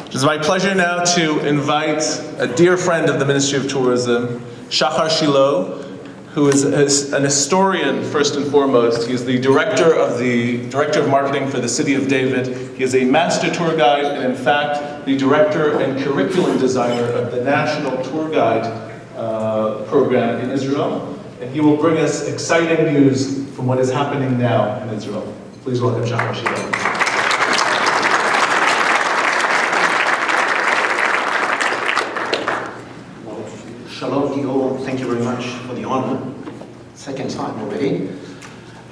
It is my pleasure now to invite a dear friend of the Ministry of Tourism, Shahar Shilo, who is an historian first and foremost. He is the director of marketing for the City of David. He is a master tour guide and in fact the director and curriculum designer of the National Tour Guide program in Israel. And he will bring us exciting news from what is happening now in Israel. Please welcome Shahar Shilo. Shalom to you all. Thank you very much for the honor. Second time already.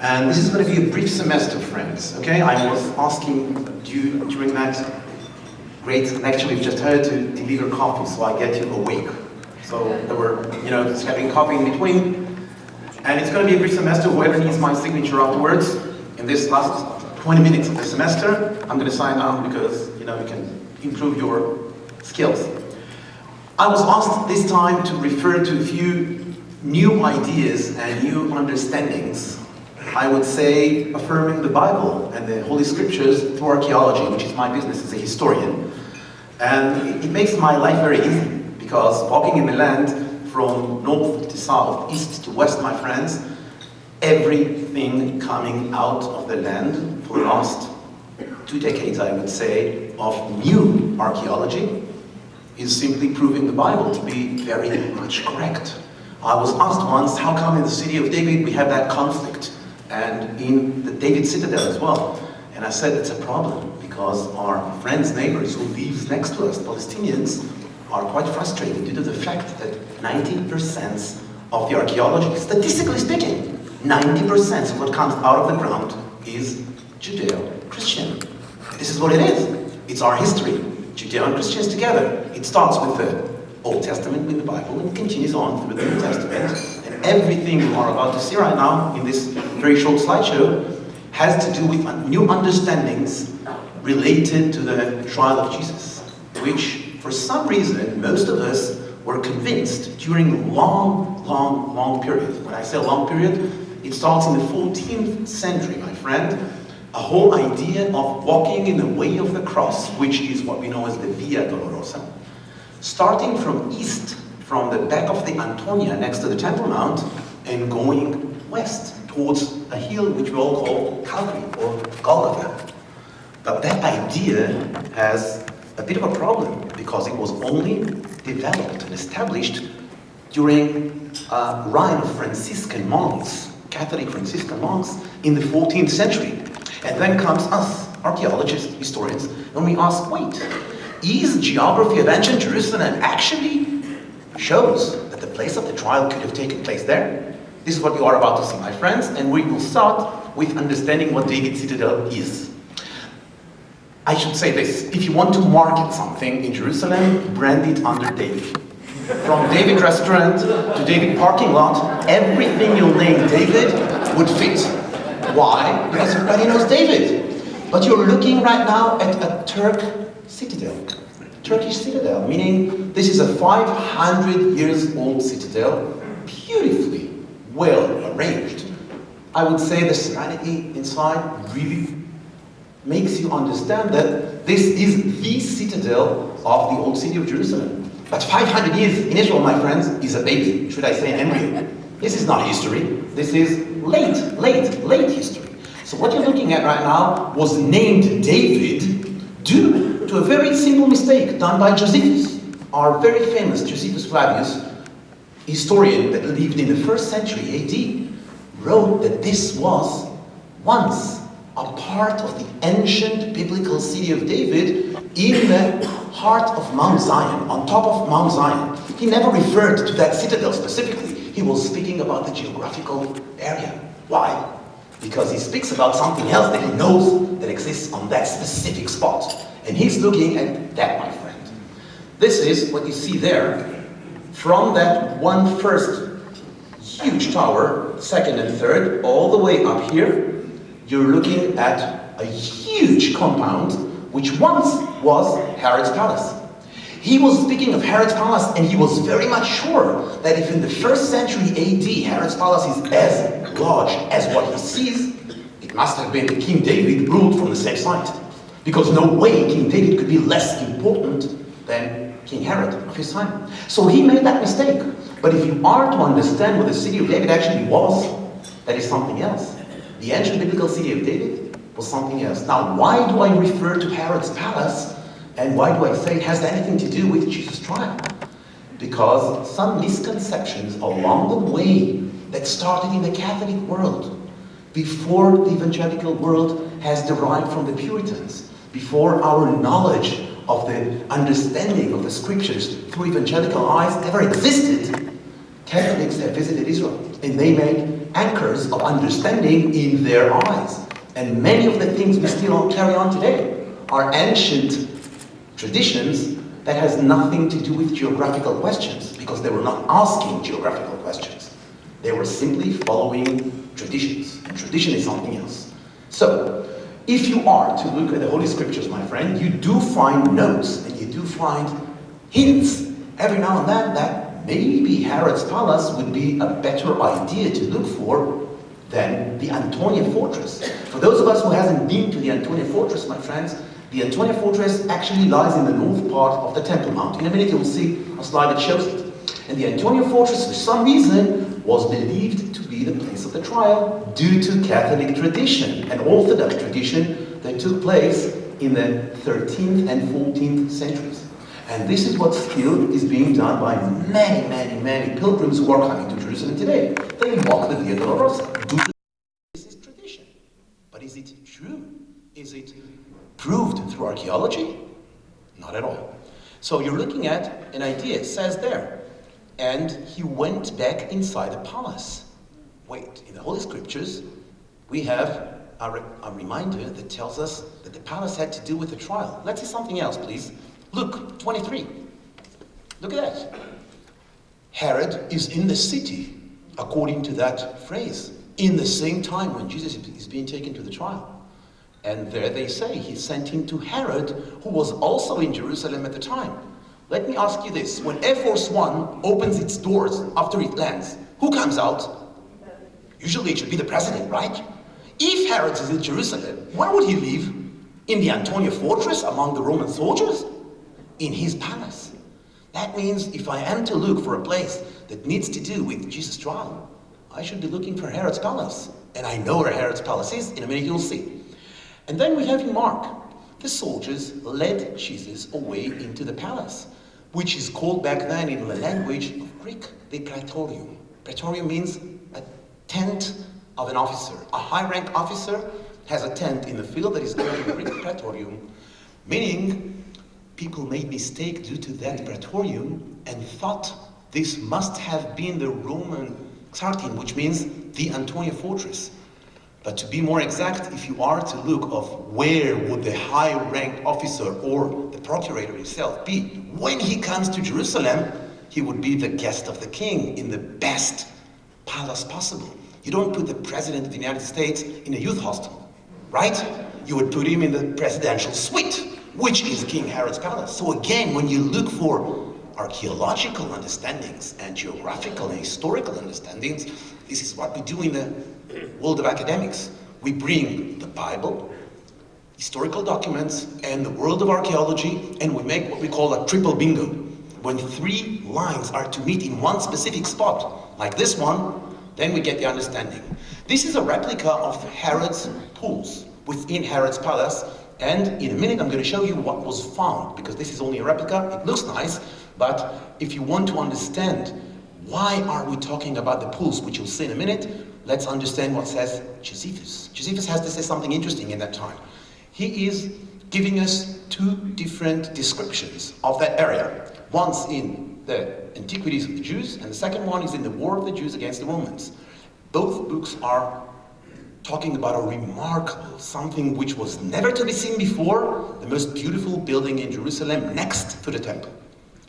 And this is going to be a brief semester, friends. Okay? I was asking you during that great lecture we've just heard to deliver coffee so I get you awake. So there were, just having coffee in between. And it's going to be a brief semester. Whoever needs my signature afterwards, in this last 20 minutes of the semester, I'm going to sign on because, you can improve your skills. I was asked this time to refer to a few new ideas and new understandings, I would say affirming the Bible and the Holy Scriptures through archaeology, which is my business as a historian. And it makes my life very easy, because walking in the land from north to south, east to west, my friends, everything coming out of the land for the last 2 decades, I would say, of new archaeology, is simply proving the Bible to be very much correct. I was asked once, how come in the City of David we have that conflict, and in the David Citadel as well? And I said it's a problem, because our friends, neighbors who live next to us, Palestinians, are quite frustrated due to the fact that 90% of the archaeology, statistically speaking, 90% of what comes out of the ground is judeo-christian. This is what it is. It's our history. Judeo and Christians together. It starts with the Old Testament in the Bible and continues on through the New Testament. And everything you are about to see right now in this very short slideshow has to do with new understandings related to the trial of Jesus, which for some reason most of us were convinced during a long period. When I say a long period, it starts in the 14th century, my friend. A whole idea of walking in the way of the cross, which is what we know as the Via Dolorosa, starting from east, from the back of the Antonia next to the Temple Mount, and going west towards a hill which we all call Calvary or Golgotha. But that idea has a bit of a problem, because it was only developed and established during a rite of Franciscan monks, Catholic Franciscan monks, in the 14th century. And then comes us, archaeologists, historians, and we ask, wait, is geography of ancient Jerusalem actually shows that the place of the trial could have taken place there? This is what you are about to see, my friends, and we will start with understanding what David Citadel is. I should say this, if you want to market something in Jerusalem, brand it under David. From David Restaurant to David Parking Lot, everything you'll name David would fit. Why? Because everybody knows David. But you're looking right now at a Turkish citadel, meaning this is a 500 years old citadel, beautifully well arranged. I would say the serenity inside really makes you understand that this is the citadel of the old city of Jerusalem. But 500 years in Israel, my friends, is a baby, should I say an embryo. This is not history, this is late history. So what you're looking at right now was named David due to a very simple mistake done by Josephus, our very famous Josephus Flavius, historian that lived in the 1st century AD, wrote that this was once a part of the ancient biblical city of David in the heart of Mount Zion, on top of Mount Zion. He never referred to that citadel specifically. He was speaking about the geographical area. Why? Because he speaks about something else that he knows that exists on that specific spot. And he's looking at that, my friend. This is what you see there. From that one first huge tower, second and third, all the way up here, you're looking at a huge compound which once was Herod's Palace. He was speaking of Herod's Palace, and he was very much sure that if in the 1st century AD Herod's Palace is as large as what he sees, it must have been King David ruled from the same site. Because no way King David could be less important than King Herod of his time. So he made that mistake. But if you are to understand what the city of David actually was, that is something else. The ancient biblical city of David was something else. Now, why do I refer to Herod's Palace? And why do I say it has anything to do with Jesus' trial? Because some misconceptions along the way that started in the Catholic world, before the evangelical world has derived from the Puritans, before our knowledge of the understanding of the scriptures through evangelical eyes ever existed, Catholics have visited Israel and they made anchors of understanding in their eyes. And many of the things we still carry on today are ancient traditions that has nothing to do with geographical questions, because they were not asking geographical questions. They were simply following traditions, and tradition is something else. So, if you are to look at the Holy Scriptures, my friend, you do find notes and you do find hints every now and then that maybe Herod's Palace would be a better idea to look for than the Antonia Fortress. For those of us who hasn't been to the Antonia Fortress, my friends, the Antonia Fortress actually lies in the north part of the Temple Mount. In a minute you will see a slide that shows it. And the Antonia Fortress, for some reason, was believed to be the place of the trial due to Catholic tradition and Orthodox tradition that took place in the 13th and 14th centuries. And this is what still is being done by many, many, many pilgrims who are coming to Jerusalem today. They walk the Via Dolorosa. This is tradition. But is it true? Is it proved through archaeology? Not at all. So you're looking at an idea, it says there, and he went back inside the palace. Wait, in the Holy Scriptures, we have a reminder that tells us that the palace had to do with the trial. Let's see something else, please. Luke 23. Look at that. Herod is in the city, according to that phrase, in the same time when Jesus is being taken to the trial. And there they say he sent him to Herod, who was also in Jerusalem at the time. Let me ask you this. When Air Force One opens its doors after it lands, who comes out? Usually it should be the president, right? If Herod is in Jerusalem, where would he live? In the Antonia Fortress among the Roman soldiers? In his palace. That means if I am to look for a place that needs to do with Jesus' trial, I should be looking for Herod's Palace. And I know where Herod's Palace is. In a minute you'll see. And then we have in Mark, the soldiers led Jesus away into the palace, which is called back then in the language of Greek, the praetorium. Praetorium means a tent of an officer. A high-rank officer has a tent in the field that is called the Greek praetorium, meaning people made mistake due to that praetorium and thought this must have been the Roman Xartin, which means the Antonia Fortress. But to be more exact, if you are to look of where would the high-ranked officer or the procurator himself be, when he comes to Jerusalem, he would be the guest of the king in the best palace possible. You don't put the president of the United States in a youth hostel, right? You would put him in the presidential suite, which is King Herod's palace. So again, when you look for archaeological understandings and geographical and historical understandings, this is what we do in the world of academics. We bring the Bible, historical documents, and the world of archaeology, and we make what we call a triple bingo. When three lines are to meet in one specific spot, like this one, then we get the understanding. This is a replica of Herod's pools within Herod's palace, and in a minute I'm going to show you what was found, because this is only a replica. It looks nice, but if you want to understand why are we talking about the pools, which you'll see in a minute, let's understand what says Josephus. Josephus has to say something interesting in that time. He is giving us two different descriptions of that area. One's in the Antiquities of the Jews, and the second one is in the War of the Jews against the Romans. Both books are talking about a remarkable, something which was never to be seen before, the most beautiful building in Jerusalem next to the temple.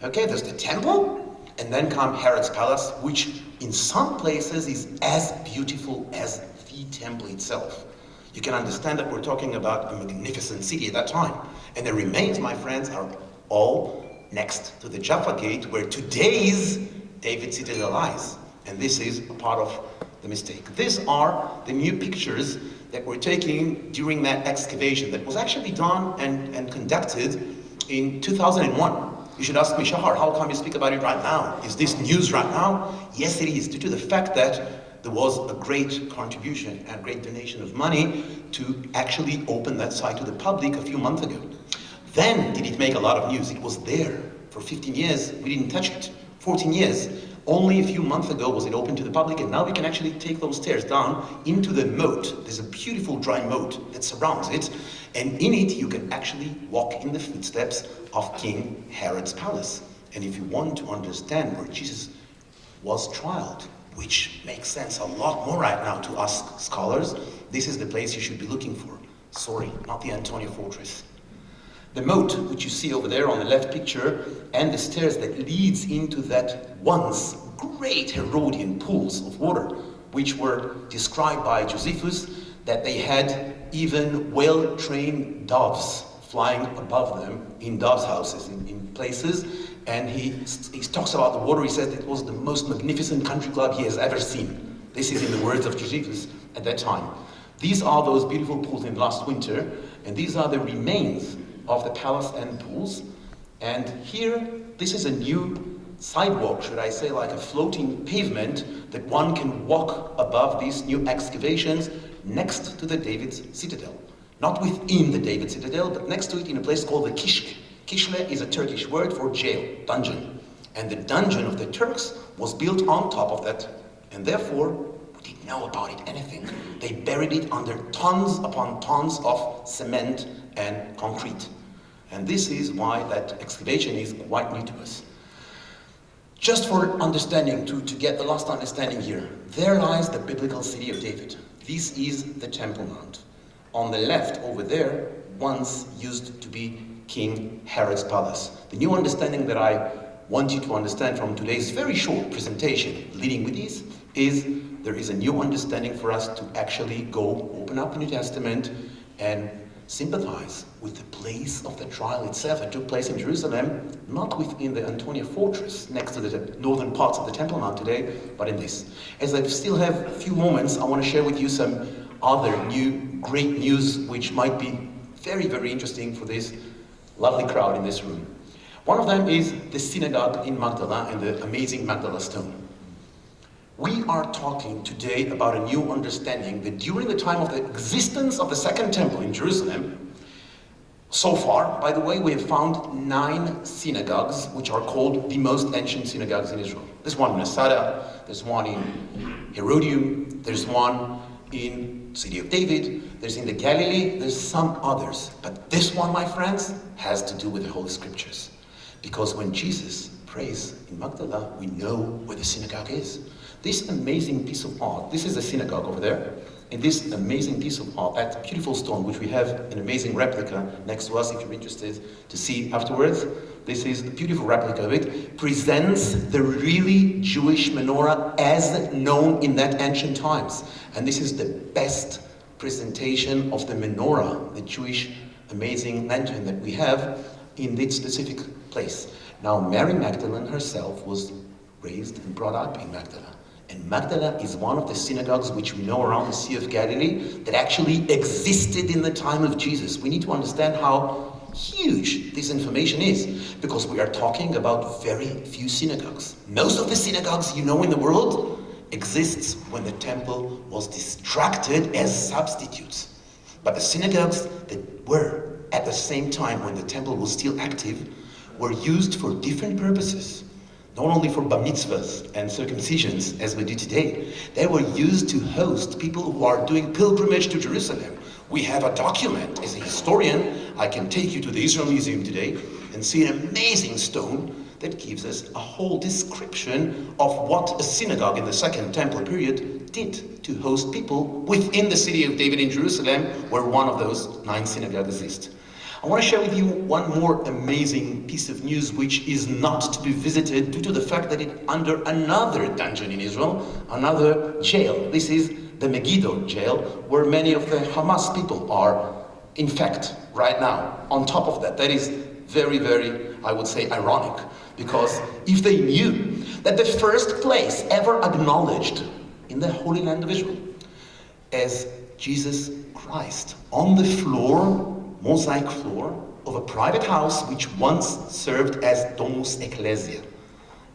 Okay, there's the temple, and then comes Herod's palace, which in some places is as beautiful as the temple itself. You can understand that we're talking about a magnificent city at that time. And the remains, my friends, are all next to the Jaffa Gate, where today's David Citadel lies. And this is a part of the mistake. These are the new pictures that were taken during that excavation that was actually done and conducted in 2001. You should ask me, Shahar, how come you speak about it right now? Is this news right now? Yes, it is, due to the fact that there was a great contribution and great donation of money to actually open that site to the public a few months ago. Then did it make a lot of news. It was there for 15 years. We didn't touch it. 14 years. Only a few months ago was it open to the public, and now we can actually take those stairs down into the moat. There's a beautiful dry moat that surrounds it, and in it you can actually walk in the footsteps of King Herod's palace. And if you want to understand where Jesus was trialed, which makes sense a lot more right now to us scholars, this is the place you should be looking for. Sorry, not the Antonia Fortress. The moat, which you see over there on the left picture, and the stairs that leads into that once great Herodian pools of water, which were described by Josephus, that they had even well-trained doves flying above them in doves' houses, in places. And he talks about the water. He says it was the most magnificent country club he has ever seen. This is in the words of Josephus at that time. These are those beautiful pools in last winter, and these are the remains of the palace and pools. And here, this is a new sidewalk, should I say, like a floating pavement that one can walk above these new excavations next to the David's Citadel. Not within the David Citadel, but next to it in a place called the Kishke. Kishke is a Turkish word for jail, dungeon. And the dungeon of the Turks was built on top of that. And therefore, we didn't know about it anything. They buried it under tons upon tons of cement and concrete. And this is why that excavation is quite new to us. Just for understanding, to get the last understanding here, there lies the biblical city of David. This is the Temple Mount. On the left over there, once used to be King Herod's palace. The new understanding that I want you to understand from today's very short presentation leading with this is there is a new understanding for us to actually go open up the New Testament and sympathize with the place of the trial itself. It took place in Jerusalem, not within the Antonia Fortress, next to the northern parts of the Temple Mount today, but in this. As I still have a few moments, I want to share with you some other new great news which might be very, very interesting for this lovely crowd in this room. One of them is the Synagogue in Magdala and the amazing Magdala stone. We are talking today about a new understanding that during the time of the existence of the Second Temple in Jerusalem, so far, by the way, we have found 9 synagogues which are called the most ancient synagogues in Israel. There's one in Masada, there's one in Herodium, there's one in City of David, there's in the Galilee, there's some others. But this one, my friends, has to do with the Holy Scriptures. Because when Jesus prays in Magdala, we know where the synagogue is. This amazing piece of art, this is a synagogue over there, and this amazing piece of art, that beautiful stone, which we have an amazing replica next to us if you're interested to see afterwards. This is a beautiful replica of it, presents the really Jewish menorah as known in that ancient times. And this is the best presentation of the menorah, the Jewish amazing lantern that we have in this specific place. Now, Mary Magdalene herself was raised and brought up in Magdala. And Magdala is one of the synagogues which we know around the Sea of Galilee that actually existed in the time of Jesus. We need to understand how huge this information is, because we are talking about very few synagogues. Most of the synagogues you know in the world exists when the temple was distracted as substitutes. But the synagogues that were at the same time when the temple was still active were used for different purposes. Not only for bar mitzvahs and circumcisions, as we do today, they were used to host people who are doing pilgrimage to Jerusalem. We have a document. As a historian, I can take you to the Israel Museum today and see an amazing stone that gives us a whole description of what a synagogue in the Second Temple period did to host people within the city of David in Jerusalem, where one of those 9 synagogues exists. I want to share with you one more amazing piece of news which is not to be visited due to the fact that it's under another dungeon in Israel, another jail. This is the Megiddo jail, where many of the Hamas people are, in fact, right now. On top of that, that is very, very, I would say, ironic, because if they knew that the first place ever acknowledged in the Holy Land of Israel as Jesus Christ on the floor, mosaic floor, of a private house which once served as Domus Ecclesia,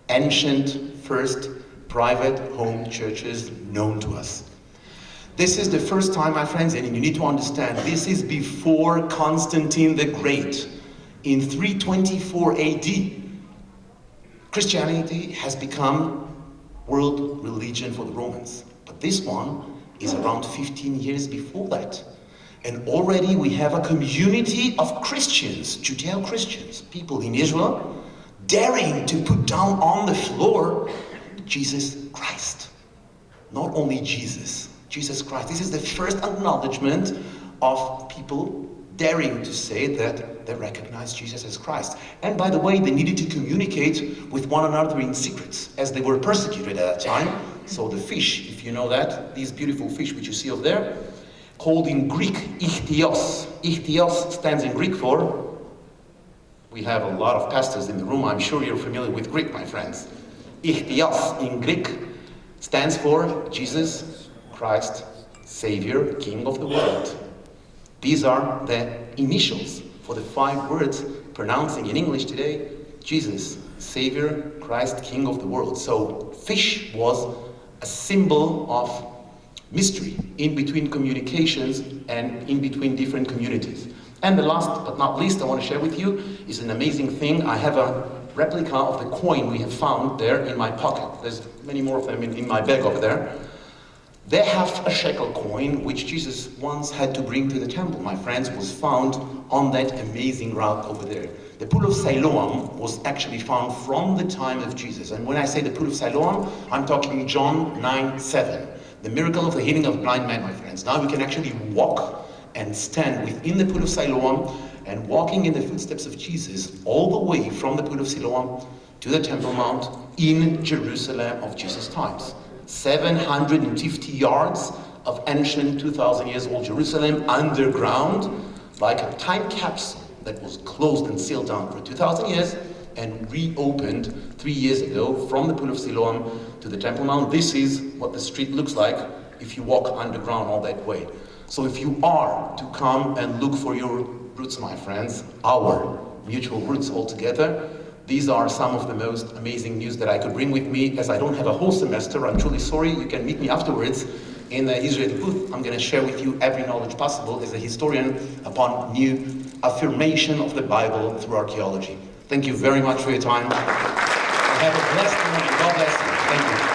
ancient first private home churches known to us. This is the first time, my friends, and you need to understand, this is before Constantine the Great. In 324 AD, Christianity has become world religion for the Romans. But this one is around 15 years before that. And already we have a community of Christians, Judeo-Christians, people in Israel, daring to put down on the floor Jesus Christ. Not only Jesus Christ. This is the first acknowledgement of people daring to say that they recognize Jesus as Christ. And by the way, they needed to communicate with one another in secrets, as they were persecuted at that time. So the fish, if you know that, these beautiful fish which you see over there, called in Greek ichthyos. Ichthyos stands in Greek for, we have a lot of pastors in the room, I'm sure you're familiar with Greek, my friends. Ichthyos in Greek stands for Jesus Christ, Savior, King of the world. These are the initials for the 5 words pronouncing in English today, Jesus, Savior, Christ, King of the world. So fish was a symbol of mystery in between communications and in between different communities. And the last but not least I want to share with you is an amazing thing. I have a replica of the coin we have found there in my pocket. There's many more of them in my bag over there. The half a shekel coin, which Jesus once had to bring to the temple, my friends, was found on that amazing rock over there. The pool of Siloam was actually found from the time of Jesus. And when I say the pool of Siloam, I'm talking John 9:7. The miracle of the healing of blind man, my friends. Now we can actually walk and stand within the pool of Siloam and walking in the footsteps of Jesus all the way from the pool of Siloam to the Temple Mount in Jerusalem of Jesus' times. 750 yards of ancient 2,000 years old Jerusalem underground, like a time capsule that was closed and sealed down for 2,000 years and reopened 3 years ago from the pool of Siloam to the Temple Mount. This is what the street looks like if you walk underground all that way. So if you are to come and look for your roots, my friends, our mutual roots all together, these are some of the most amazing news that I could bring with me. As I don't have a whole semester, I'm truly sorry. You can meet me afterwards in the Israeli booth. I'm going to share with you every knowledge possible as a historian upon new affirmation of the Bible through archaeology. Thank you very much for your time. Have a blessed morning. God bless you. Thank you.